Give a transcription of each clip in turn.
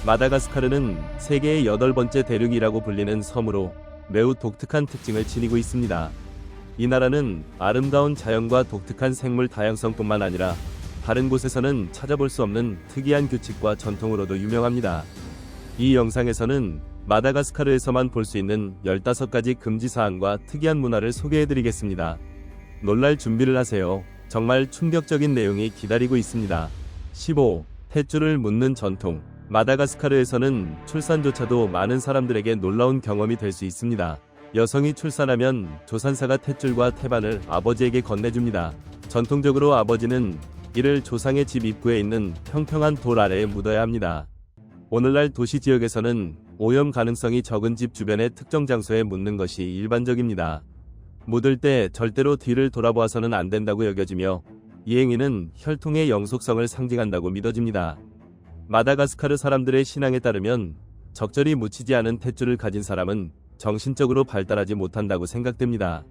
마다가스카르는 세계의 8번째 대륙이라고 불리는 섬으로 매우 독특한 특징을 지니고 있습니다. 이 나라는 아름다운 자연과 독특한 생물 다양성뿐만 아니라 다른 곳에서는 찾아볼 수 없는 특이한 규칙과 전통으로도 유명합니다. 이 영상에서는 마다가스카르에서만 볼 수 있는 15가지 금지사항과 특이한 문화를 소개해드리겠습니다. 놀랄 준비를 하세요. 정말 충격적인 내용이 기다리고 있습니다. 15. 탯줄을 묻는 전통. 마다가스카르에서는 출산조차도 많은 사람들에게 놀라운 경험이 될 수 있습니다. 여성이 출산하면 조산사가 탯줄과 태반을 아버지에게 건네줍니다. 전통적으로 아버지는 이를 조상의 집 입구에 있는 평평한 돌 아래에 묻어야 합니다. 오늘날 도시 지역에서는 오염 가능성이 적은 집 주변의 특정 장소에 묻는 것이 일반적입니다. 묻을 때 절대로 뒤를 돌아보아서는 안 된다고 여겨지며 이 행위는 혈통의 영속성을 상징한다고 믿어집니다. 마다가스카르 사람들의 신앙에 따르면 적절히 묻히지 않은 탯줄을 가진 사람은 정신적으로 발달하지 못한다고 생각됩니다.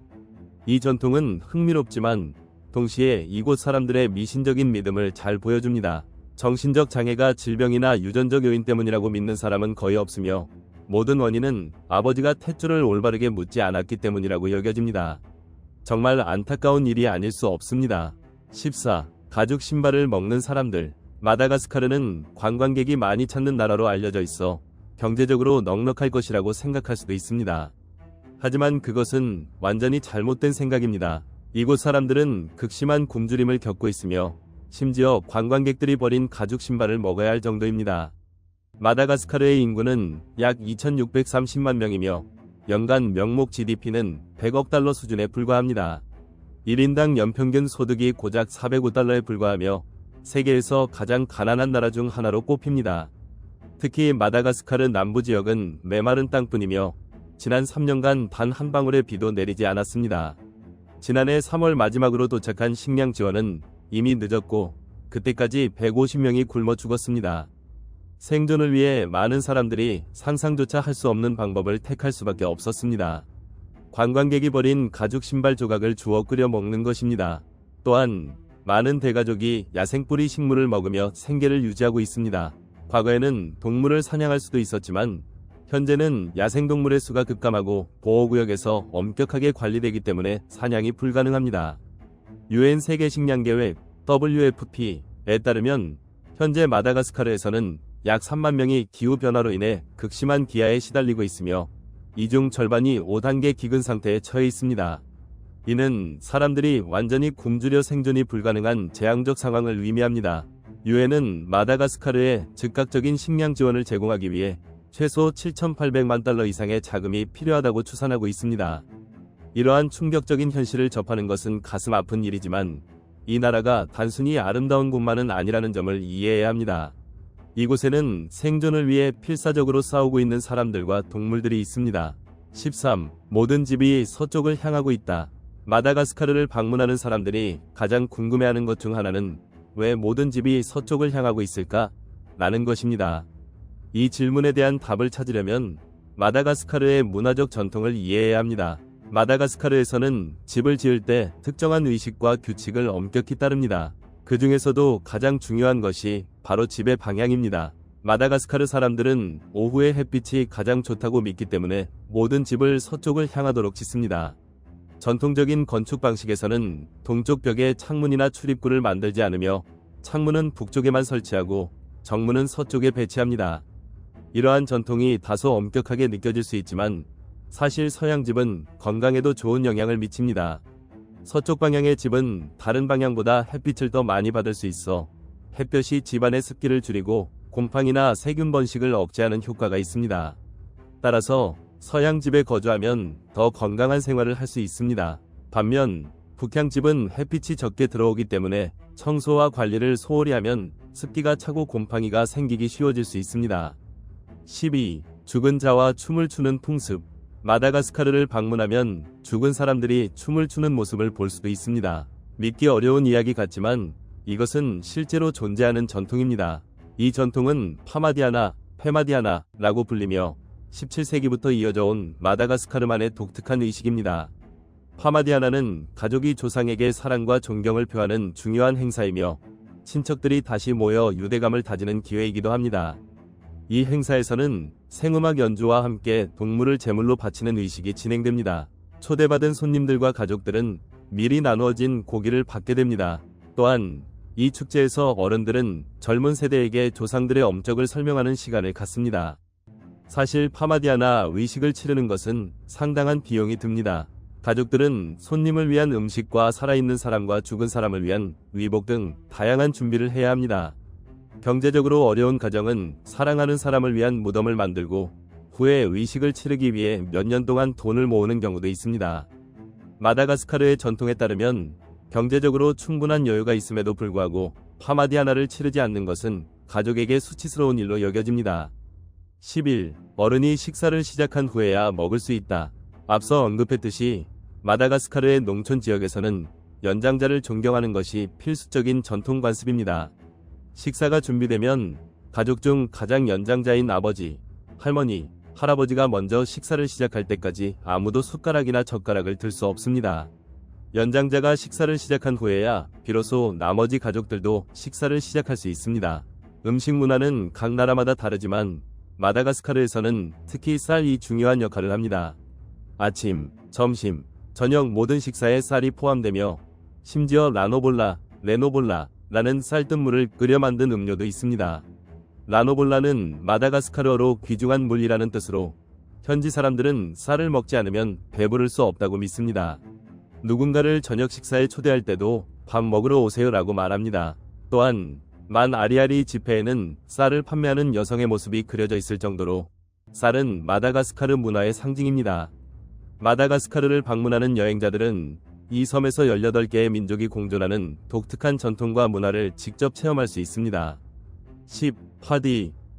이 전통은 흥미롭지만 동시에 이곳 사람들의 미신적인 믿음을 잘 보여줍니다. 정신적 장애가 질병이나 유전적 요인 때문이라고 믿는 사람은 거의 없으며 모든 원인은 아버지가 탯줄을 올바르게 묻지 않았기 때문이라고 여겨집니다. 정말 안타까운 일이 아닐 수 없습니다. 14. 가죽 신발을 먹는 사람들. 마다가스카르는 관광객이 많이 찾는 나라로 알려져 있어 경제적으로 넉넉할 것이라고 생각할 수도 있습니다. 하지만 그것은 완전히 잘못된 생각입니다. 이곳 사람들은 극심한 굶주림을 겪고 있으며 심지어 관광객들이 버린 가죽 신발을 먹어야 할 정도입니다. 마다가스카르의 인구는 약 2630만 명이며 연간 명목 GDP는 100억 달러 수준에 불과합니다. 1인당 연평균 소득이 고작 405달러에 불과하며 세계에서 가장 가난한 나라 중 하나로 꼽힙니다. 특히 마다가스카르 남부 지역은 메마른 땅뿐이며 지난 3년간 단 한 방울의 비도 내리지 않았습니다. 지난해 3월 마지막으로 도착한 식량 지원은 이미 늦었고 그때까지 150명이 굶어 죽었습니다. 생존을 위해 많은 사람들이 상상조차 할 수 없는 방법을 택할 수밖에 없었습니다. 관광객이 버린 가죽 신발 조각을 주워 끓여 먹는 것입니다. 또한 많은 대가족이 야생뿌리 식물을 먹으며 생계를 유지하고 있습니다. 과거에는 동물을 사냥할 수도 있었지만 현재는 야생동물의 수가 급감하고 보호구역에서 엄격하게 관리되기 때문에 사냥이 불가능합니다. UN 세계식량계획 WFP에 따르면 현재 마다가스카르에서는 약 3만 명이 기후변화로 인해 극심한 기아에 시달리고 있으며 이 중 절반이 5단계 기근 상태에 처해 있습니다. 이는 사람들이 완전히 굶주려 생존이 불가능한 재앙적 상황을 의미합니다. 유엔은 마다가스카르에 즉각적인 식량 지원을 제공하기 위해 최소 7,800만 달러 이상의 자금이 필요하다고 추산하고 있습니다. 이러한 충격적인 현실을 접하는 것은 가슴 아픈 일이지만 이 나라가 단순히 아름다운 곳만은 아니라는 점을 이해해야 합니다. 이곳에는 생존을 위해 필사적으로 싸우고 있는 사람들과 동물들이 있습니다. 13. 모든 집이 서쪽을 향하고 있다. 마다가스카르를 방문하는 사람들이 가장 궁금해하는 것 중 하나는 왜 모든 집이 서쪽을 향하고 있을까? 라는 것입니다. 이 질문에 대한 답을 찾으려면 마다가스카르의 문화적 전통을 이해해야 합니다. 마다가스카르에서는 집을 지을 때 특정한 의식과 규칙을 엄격히 따릅니다. 그 중에서도 가장 중요한 것이 바로 집의 방향입니다. 마다가스카르 사람들은 오후의 햇빛이 가장 좋다고 믿기 때문에 모든 집을 서쪽을 향하도록 짓습니다. 전통적인 건축 방식에서는 동쪽 벽에 창문이나 출입구를 만들지 않으며 창문은 북쪽에만 설치하고 정문은 서쪽에 배치합니다. 이러한 전통이 다소 엄격하게 느껴질 수 있지만 사실 서양 집은 건강에도 좋은 영향을 미칩니다. 서쪽 방향의 집은 다른 방향보다 햇빛을 더 많이 받을 수 있어 햇볕이 집안의 습기를 줄이고 곰팡이나 세균 번식을 억제하는 효과가 있습니다. 따라서 서양 집에 거주하면 더 건강한 생활을 할 수 있습니다. 반면 북향 집은 햇빛이 적게 들어오기 때문에 청소와 관리를 소홀히 하면 습기가 차고 곰팡이가 생기기 쉬워질 수 있습니다. 12. 죽은 자와 춤을 추는 풍습. 마다가스카르를 방문하면 죽은 사람들이 춤을 추는 모습을 볼 수도 있습니다. 믿기 어려운 이야기 같지만 이것은 실제로 존재하는 전통입니다. 이 전통은 파마디아나, 페마디아나라고 불리며 17세기부터 이어져 온 마다가스카르만의 독특한 의식입니다. 파마디아나는 가족이 조상에게 사랑과 존경을 표하는 중요한 행사이며 친척들이 다시 모여 유대감을 다지는 기회이기도 합니다. 이 행사에서는 생음악 연주와 함께 동물을 제물로 바치는 의식이 진행됩니다. 초대받은 손님들과 가족들은 미리 나누어진 고기를 받게 됩니다. 또한 이 축제에서 어른들은 젊은 세대에게 조상들의 업적을 설명하는 시간을 갖습니다. 사실 파마디아나 의식을 치르는 것은 상당한 비용이 듭니다. 가족들은 손님을 위한 음식과 살아있는 사람과 죽은 사람을 위한 위복 등 다양한 준비를 해야 합니다. 경제적으로 어려운 가정은 사랑하는 사람을 위한 무덤을 만들고 후에 의식을 치르기 위해 몇 년 동안 돈을 모으는 경우도 있습니다. 마다가스카르의 전통에 따르면 경제적으로 충분한 여유가 있음에도 불구하고 파마디아나를 치르지 않는 것은 가족에게 수치스러운 일로 여겨집니다. 10일, 어른이 식사를 시작한 후에야 먹을 수 있다. 앞서 언급했듯이 마다가스카르의 농촌 지역에서는 연장자를 존경하는 것이 필수적인 전통 관습입니다. 식사가 준비되면 가족 중 가장 연장자인 아버지, 할머니, 할아버지가 먼저 식사를 시작할 때까지 아무도 숟가락이나 젓가락을 들 수 없습니다. 연장자가 식사를 시작한 후에야 비로소 나머지 가족들도 식사를 시작할 수 있습니다. 음식 문화는 각 나라마다 다르지만 마다가스카르에서는 특히 쌀이 중요한 역할을 합니다. 아침, 점심, 저녁 모든 식사에 쌀이 포함되며 심지어 레노볼라라는 쌀뜨물을 끓여 만든 음료도 있습니다. 라노볼라는 마다가스카르어로 귀중한 물이라는 뜻으로 현지 사람들은 쌀을 먹지 않으면 배부를 수 없다고 믿습니다. 누군가를 저녁 식사에 초대할 때도 밥 먹으러 오세요라고 말합니다. 또한 만 아리아리 지폐에는 쌀을 판매하는 여성의 모습이 그려져 있을 정도로 쌀은 마다가스카르 문화의 상징입니다. 마다가스카르를 방문하는 여행자들은 이 섬에서 18개의 민족이 공존하는 독특한 전통과 문화를 직접 체험할 수 있습니다. 10.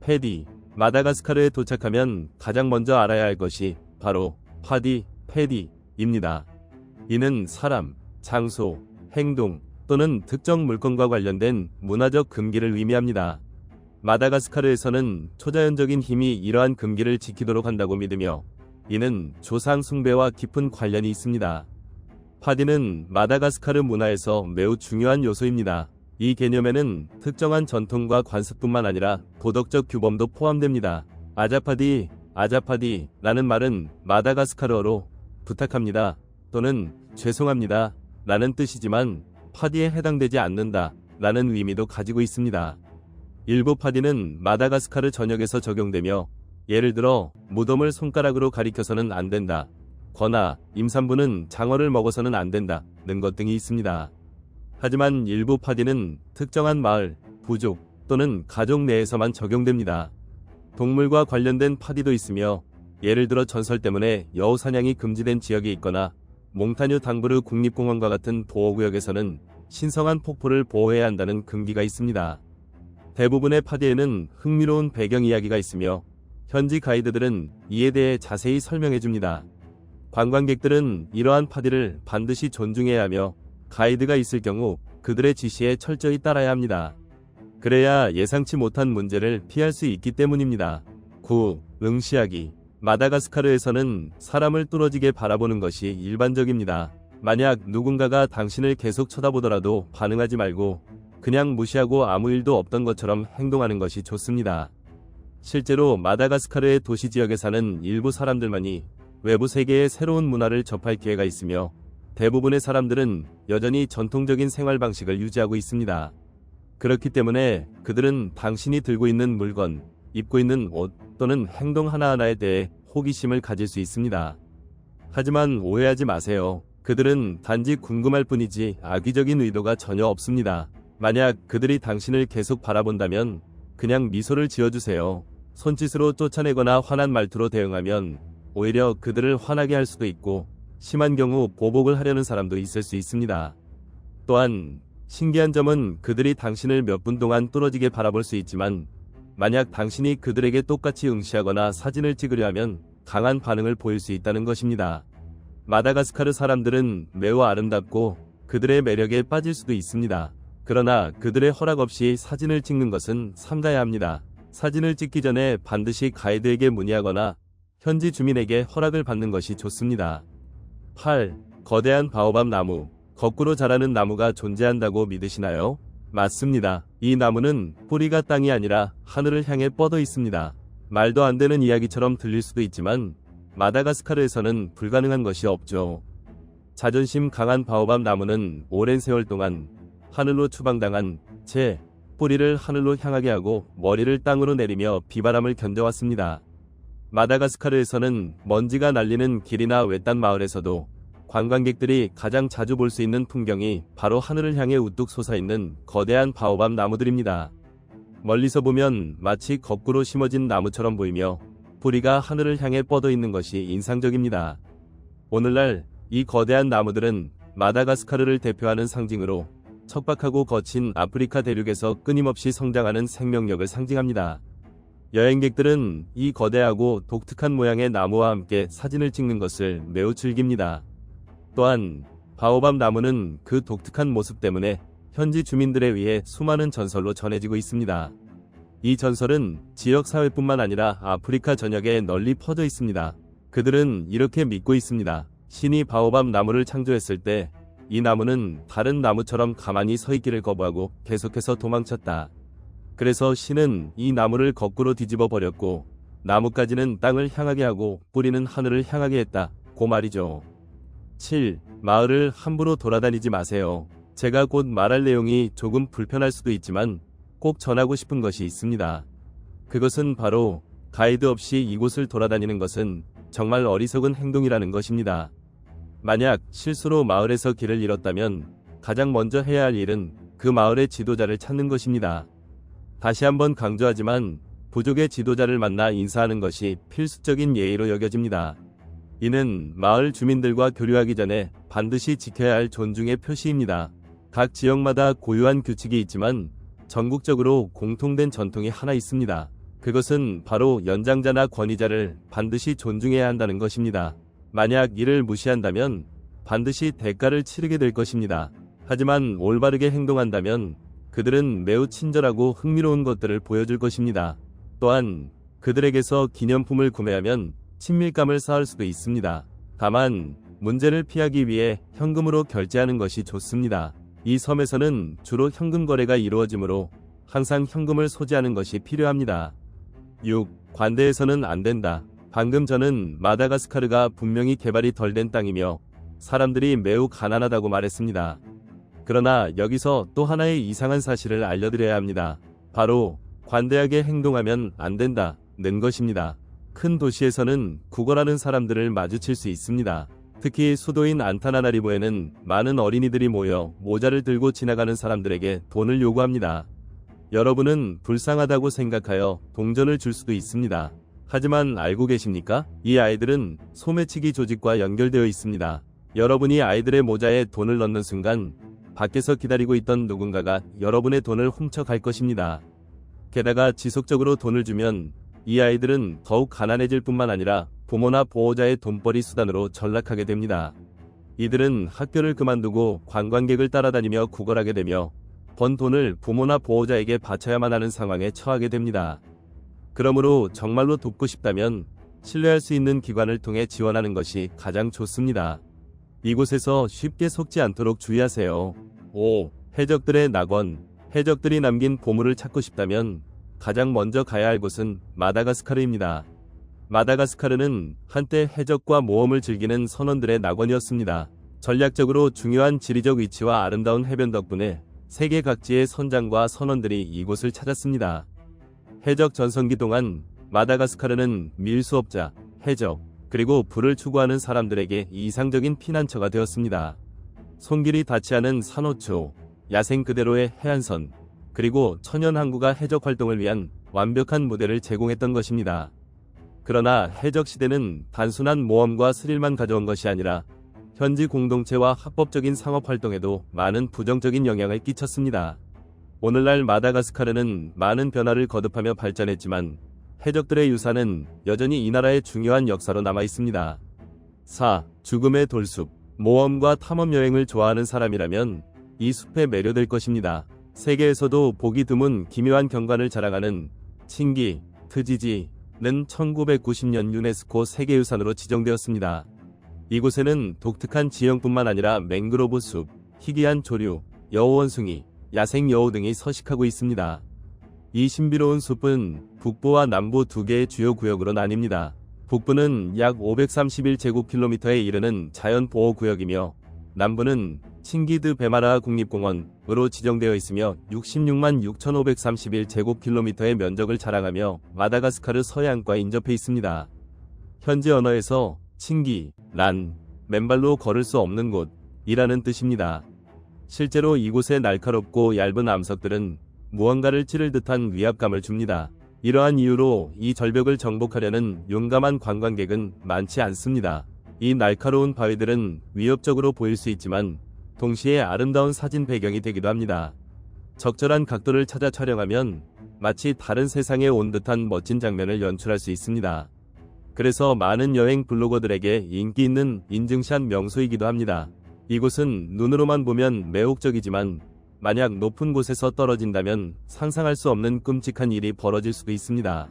패디. 마다가스카르에 도착하면 가장 먼저 알아야 할 것이 바로 패디입니다. 이는 사람, 장소, 행동 또는 특정 물건과 관련된 문화적 금기를 의미합니다. 마다가스카르에서는 초자연적인 힘이 이러한 금기를 지키도록 한다고 믿으며 이는 조상 숭배와 깊은 관련이 있습니다. 파디는 마다가스카르 문화에서 매우 중요한 요소입니다. 이 개념에는 특정한 전통과 관습뿐만 아니라 도덕적 규범도 포함됩니다. 아자파디라는 말은 마다가스카르어로 부탁합니다 또는 죄송합니다 라는 뜻이지만 파디에 해당되지 않는다 라는 의미도 가지고 있습니다. 일부 파디는 마다가스카르 전역에서 적용되며 예를 들어 무덤을 손가락으로 가리켜서는 안 된다 거나 임산부는 장어를 먹어서는 안 된다 는 것 등이 있습니다. 하지만 일부 파디는 특정한 마을, 부족 또는 가족 내에서만 적용됩니다. 동물과 관련된 파디도 있으며 예를 들어 전설 때문에 여우 사냥이 금지된 지역이 있거나 몽타뉴 당브르 국립공원과 같은 보호구역에서는 신성한 폭포를 보호해야 한다는 금기가 있습니다. 대부분의 파디에는 흥미로운 배경 이야기가 있으며 현지 가이드들은 이에 대해 자세히 설명해줍니다. 관광객들은 이러한 파디를 반드시 존중해야 하며 가이드가 있을 경우 그들의 지시에 철저히 따라야 합니다. 그래야 예상치 못한 문제를 피할 수 있기 때문입니다. 9. 응시하기. 마다가스카르에서는 사람을 뚫어지게 바라보는 것이 일반적입니다. 만약 누군가가 당신을 계속 쳐다보더라도 반응하지 말고 그냥 무시하고 아무 일도 없던 것처럼 행동하는 것이 좋습니다. 실제로 마다가스카르의 도시 지역에 사는 일부 사람들만이 외부 세계의 새로운 문화를 접할 기회가 있으며 대부분의 사람들은 여전히 전통적인 생활 방식을 유지하고 있습니다. 그렇기 때문에 그들은 당신이 들고 있는 물건, 입고 있는 옷 또는 행동 하나하나에 대해 호기심을 가질 수 있습니다. 하지만 오해하지 마세요. 그들은 단지 궁금할 뿐이지 악의적인 의도가 전혀 없습니다. 만약 그들이 당신을 계속 바라본다면 그냥 미소를 지어주세요. 손짓으로 쫓아내거나 화난 말투로 대응하면 오히려 그들을 화나게 할 수도 있고 심한 경우 보복을 하려는 사람도 있을 수 있습니다. 또한 신기한 점은 그들이 당신을 몇 분 동안 뚫어지게 바라볼 수 있지만 만약 당신이 그들에게 똑같이 응시하거나 사진을 찍으려 하면 강한 반응을 보일 수 있다는 것입니다. 마다가스카르 사람들은 매우 아름답고 그들의 매력에 빠질 수도 있습니다. 그러나 그들의 허락 없이 사진을 찍는 것은 삼가야 합니다. 사진을 찍기 전에 반드시 가이드에게 문의하거나 현지 주민에게 허락을 받는 것이 좋습니다. 8. 거대한 바오밥 나무. 거꾸로 자라는 나무가 존재한다고 믿으시나요? 맞습니다. 이 나무는 뿌리가 땅이 아니라 하늘을 향해 뻗어 있습니다. 말도 안 되는 이야기처럼 들릴 수도 있지만 마다가스카르에서는 불가능한 것이 없죠. 자존심 강한 바오밥 나무는 오랜 세월 동안 하늘로 추방당한 채 뿌리를 하늘로 향하게 하고 머리를 땅으로 내리며 비바람을 견뎌왔습니다. 마다가스카르에서는 먼지가 날리는 길이나 외딴 마을에서도 관광객들이 가장 자주 볼 수 있는 풍경이 바로 하늘을 향해 우뚝 솟아있는 거대한 바오밥 나무들입니다. 멀리서 보면 마치 거꾸로 심어진 나무처럼 보이며 뿌리가 하늘을 향해 뻗어 있는 것이 인상적입니다. 오늘날 이 거대한 나무들은 마다가스카르를 대표하는 상징으로 척박하고 거친 아프리카 대륙에서 끊임없이 성장하는 생명력을 상징합니다. 여행객들은 이 거대하고 독특한 모양의 나무와 함께 사진을 찍는 것을 매우 즐깁니다. 또한 바오밥 나무는 그 독특한 모습 때문에 현지 주민들에 의해 수많은 전설로 전해지고 있습니다. 이 전설은 지역 사회뿐만 아니라 아프리카 전역에 널리 퍼져 있습니다. 그들은 이렇게 믿고 있습니다. 신이 바오밥 나무를 창조했을 때 이 나무는 다른 나무처럼 가만히 서 있기를 거부하고 계속해서 도망쳤다. 그래서 신은 이 나무를 거꾸로 뒤집어 버렸고 나무까지는 땅을 향하게 하고 뿌리는 하늘을 향하게 했다. 고 말이죠. 7. 마을을 함부로 돌아다니지 마세요. 제가 곧 말할 내용이 조금 불편할 수도 있지만 꼭 전하고 싶은 것이 있습니다. 그것은 바로 가이드 없이 이곳을 돌아다니는 것은 정말 어리석은 행동이라는 것입니다. 만약 실수로 마을에서 길을 잃었다면 가장 먼저 해야 할 일은 그 마을의 지도자를 찾는 것입니다. 다시 한번 강조하지만 부족의 지도자를 만나 인사하는 것이 필수적인 예의로 여겨집니다. 이는 마을 주민들과 교류하기 전에 반드시 지켜야 할 존중의 표시입니다. 각 지역마다 고유한 규칙이 있지만 전국적으로 공통된 전통이 하나 있습니다. 그것은 바로 연장자나 권위자를 반드시 존중해야 한다는 것입니다. 만약 이를 무시한다면 반드시 대가를 치르게 될 것입니다. 하지만 올바르게 행동한다면 그들은 매우 친절하고 흥미로운 것들을 보여줄 것입니다. 또한 그들에게서 기념품을 구매하면 친밀감을 쌓을 수도 있습니다. 다만 문제를 피하기 위해 현금으로 결제하는 것이 좋습니다. 이 섬에서는 주로 현금 거래가 이루어지므로 항상 현금을 소지하는 것이 필요합니다. 6. 관대에서는 안 된다. 방금 저는 마다가스카르가 분명히 개발이 덜 된 땅이며 사람들이 매우 가난하다고 말했습니다. 그러나 여기서 또 하나의 이상한 사실을 알려드려야 합니다. 바로 관대하게 행동하면 안 된다는 것입니다. 큰 도시에서는 구걸하는 사람들을 마주칠 수 있습니다. 특히 수도인 안타나나리보에는 많은 어린이들이 모여 모자를 들고 지나가는 사람들에게 돈을 요구합니다. 여러분은 불쌍하다고 생각하여 동전을 줄 수도 있습니다. 하지만 알고 계십니까? 이 아이들은 소매치기 조직과 연결되어 있습니다. 여러분이 아이들의 모자에 돈을 넣는 순간 밖에서 기다리고 있던 누군가가 여러분의 돈을 훔쳐갈 것입니다. 게다가 지속적으로 돈을 주면 이 아이들은 더욱 가난해질 뿐만 아니라 부모나 보호자의 돈벌이 수단으로 전락하게 됩니다. 이들은 학교를 그만두고 관광객을 따라다니며 구걸하게 되며 번 돈을 부모나 보호자에게 바쳐야만 하는 상황에 처하게 됩니다. 그러므로 정말로 돕고 싶다면 신뢰할 수 있는 기관을 통해 지원하는 것이 가장 좋습니다. 이곳에서 쉽게 속지 않도록 주의하세요. 5. 해적들의 낙원. 해적들이 남긴 보물을 찾고 싶다면 가장 먼저 가야 할 곳은 마다가스카르입니다. 마다가스카르는 한때 해적과 모험을 즐기는 선원들의 낙원이었습니다. 전략적으로 중요한 지리적 위치와 아름다운 해변 덕분에 세계 각지의 선장과 선원들이 이곳을 찾았습니다. 해적 전성기 동안 마다가스카르는 밀수업자, 해적, 그리고 부를 추구하는 사람들에게 이상적인 피난처가 되었습니다. 손길이 닿지 않은 산호초, 야생 그대로의 해안선, 그리고 천연 항구가 해적 활동을 위한 완벽한 무대를 제공했던 것입니다. 그러나 해적 시대는 단순한 모험과 스릴만 가져온 것이 아니라 현지 공동체와 합법적인 상업 활동에도 많은 부정적인 영향을 끼쳤습니다. 오늘날 마다가스카르는 많은 변화를 거듭하며 발전했지만 해적들의 유산은 여전히 이 나라의 중요한 역사로 남아 있습니다. 4. 죽음의 돌숲. 모험과 탐험 여행을 좋아하는 사람이라면 이 숲에 매료될 것입니다. 세계에서도 보기 드문 기묘한 경관을 자랑하는 칭기, 트지지는 1990년 유네스코 세계유산으로 지정되었습니다. 이곳에는 독특한 지형뿐만 아니라 맹그로브 숲, 희귀한 조류, 여우원숭이, 야생 여우 등이 서식하고 있습니다. 이 신비로운 숲은 북부와 남부 두 개의 주요 구역으로 나뉩니다. 북부는 약 531제곱킬로미터에 이르는 자연보호구역이며 남부는 칭기드 베마라하 국립공원으로 지정되어 있으며 66만 6,531제곱킬로미터의 면적을 자랑하며 마다가스카르 서해안과 인접해 있습니다. 현지 언어에서 칭기, 란, 맨발로 걸을 수 없는 곳이라는 뜻입니다. 실제로 이곳의 날카롭고 얇은 암석들은 무언가를 찌를 듯한 위압감을 줍니다. 이러한 이유로 이 절벽을 정복하려는 용감한 관광객은 많지 않습니다. 이 날카로운 바위들은 위협적으로 보일 수 있지만 동시에 아름다운 사진 배경이 되기도 합니다. 적절한 각도를 찾아 촬영하면 마치 다른 세상에 온 듯한 멋진 장면을 연출할 수 있습니다. 그래서 많은 여행 블로거들에게 인기 있는 인증샷 명소이기도 합니다. 이곳은 눈으로만 보면 매혹적이지만 만약 높은 곳에서 떨어진다면 상상할 수 없는 끔찍한 일이 벌어질 수도 있습니다.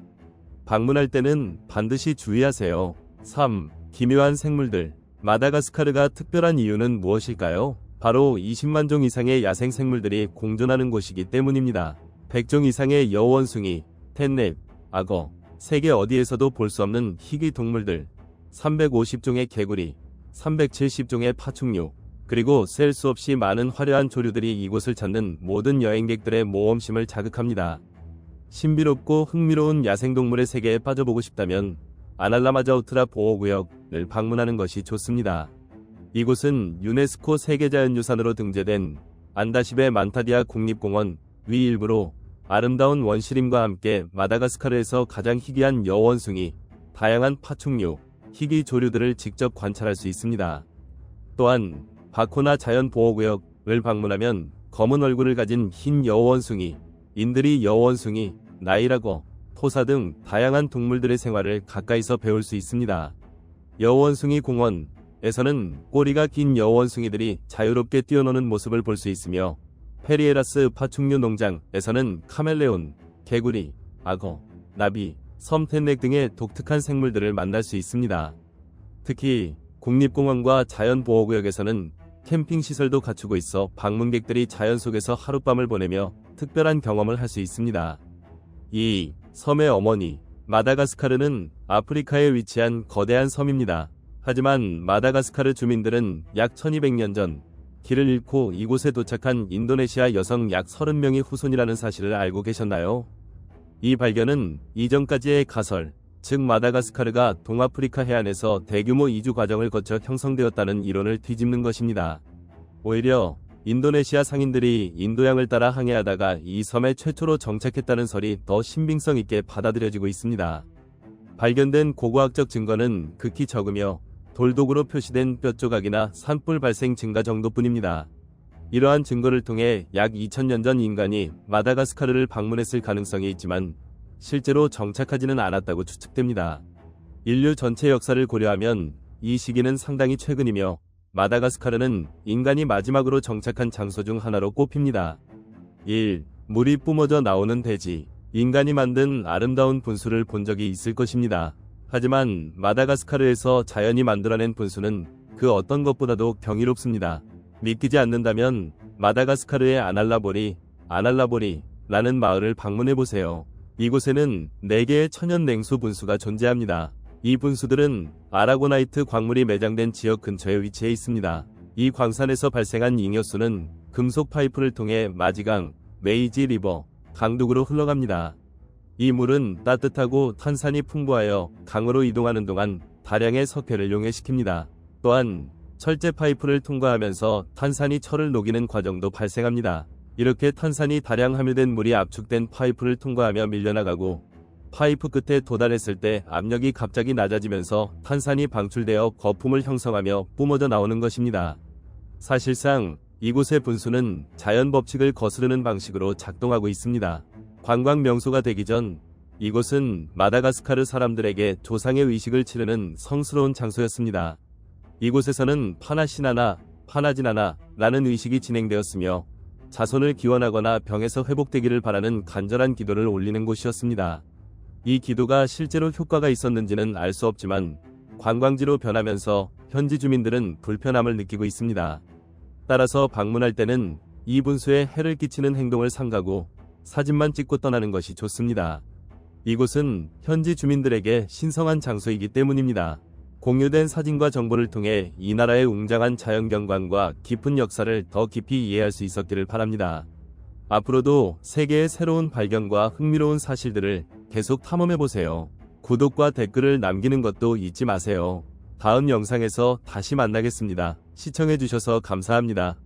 방문할 때는 반드시 주의하세요. 3. 기묘한 생물들. 마다가스카르가 특별한 이유는 무엇일까요? 바로 20만 종 이상의 야생 생물들이 공존하는 곳이기 때문입니다. 100종 이상의 여우원숭이, 캣냅, 악어, 세계 어디에서도 볼 수 없는 희귀 동물들, 350종의 개구리, 370종의 파충류, 그리고 셀 수 없이 많은 화려한 조류들이 이곳을 찾는 모든 여행객들의 모험심을 자극합니다. 신비롭고 흥미로운 야생동물의 세계에 빠져보고 싶다면 아날라마자우트라 보호구역을 방문하는 것이 좋습니다. 이곳은 유네스코 세계자연유산으로 등재된 안다시베 만타디아 국립공원 위 일부로 아름다운 원시림과 함께 마다가스카르에서 가장 희귀한 여원숭이, 다양한 파충류, 희귀 조류들을 직접 관찰할 수 있습니다. 또한 바코나 자연보호구역을 방문하면 검은 얼굴을 가진 흰 여원숭이, 인드리 여원숭이, 나일악어, 토사 등 다양한 동물들의 생활을 가까이서 배울 수 있습니다. 여원숭이 공원에서는 꼬리가 긴 여원숭이들이 자유롭게 뛰어노는 모습을 볼 수 있으며 페리에라스 파충류 농장에서는 카멜레온, 개구리, 악어, 나비, 섬텐넥 등의 독특한 생물들을 만날 수 있습니다. 특히 국립공원과 자연보호구역에서는 캠핑 시설도 갖추고 있어 방문객들이 자연 속에서 하룻밤을 보내며 특별한 경험을 할 수 있습니다. 2. 섬의 어머니. 마다가스카르는 아프리카에 위치한 거대한 섬입니다. 하지만 마다가스카르 주민들은 약 1200년 전 길을 잃고 이곳에 도착한 인도네시아 여성 약 30명이 후손이라는 사실을 알고 계셨나요? 이 발견은 이전까지의 가설, 즉 마다가스카르가 동아프리카 해안에서 대규모 이주 과정을 거쳐 형성되었다는 이론을 뒤집는 것입니다. 오히려 인도네시아 상인들이 인도양을 따라 항해하다가 이 섬에 최초로 정착했다는 설이 더 신빙성 있게 받아들여지고 있습니다. 발견된 고고학적 증거는 극히 적으며 돌독으로 표시된 뼈조각이나 산불 발생 증가 정도뿐입니다. 이러한 증거를 통해 약 2000년 전 인간이 마다가스카르를 방문했을 가능성이 있지만 실제로 정착하지는 않았다고 추측됩니다. 인류 전체 역사를 고려하면 이 시기는 상당히 최근이며 마다가스카르는 인간이 마지막으로 정착한 장소 중 하나로 꼽힙니다. 1. 물이 뿜어져 나오는 대지. 인간이 만든 아름다운 분수를 본 적이 있을 것입니다. 하지만 마다가스카르에서 자연이 만들어낸 분수는 그 어떤 것보다도 경이롭습니다. 믿기지 않는다면 마다가스카르의 아날라보리라는 마을을 방문해보세요. 이곳에는 4개의 천연 냉수 분수가 존재합니다. 이 분수들은 아라고나이트 광물이 매장된 지역 근처에 위치해 있습니다. 이 광산에서 발생한 잉여수는 금속 파이프를 통해 마지강, 메이지 리버, 강둑으로 흘러갑니다. 이 물은 따뜻하고 탄산이 풍부하여 강으로 이동하는 동안 다량의 석회를 용해시킵니다. 또한 철제 파이프를 통과하면서 탄산이 철을 녹이는 과정도 발생합니다. 이렇게 탄산이 다량 함유된 물이 압축된 파이프를 통과하며 밀려나가고 파이프 끝에 도달했을 때 압력이 갑자기 낮아지면서 탄산이 방출되어 거품을 형성하며 뿜어져 나오는 것입니다. 사실상 이곳의 분수는 자연 법칙을 거스르는 방식으로 작동하고 있습니다. 관광 명소가 되기 전 이곳은 마다가스카르 사람들에게 조상의 의식을 치르는 성스러운 장소였습니다. 이곳에서는 파나시나나, 파나지나나라는 의식이 진행되었으며 자손을 기원하거나 병에서 회복되기를 바라는 간절한 기도를 올리는 곳이었습니다. 이 기도가 실제로 효과가 있었는지는 알 수 없지만 관광지로 변하면서 현지 주민들은 불편함을 느끼고 있습니다. 따라서 방문할 때는 이 분수에 해를 끼치는 행동을 삼가고 사진만 찍고 떠나는 것이 좋습니다. 이곳은 현지 주민들에게 신성한 장소이기 때문입니다. 공유된 사진과 정보를 통해 이 나라의 웅장한 자연경관과 깊은 역사를 더 깊이 이해할 수 있었기를 바랍니다. 앞으로도 세계의 새로운 발견과 흥미로운 사실들을 계속 탐험해보세요. 구독과 댓글을 남기는 것도 잊지 마세요. 다음 영상에서 다시 만나겠습니다. 시청해주셔서 감사합니다.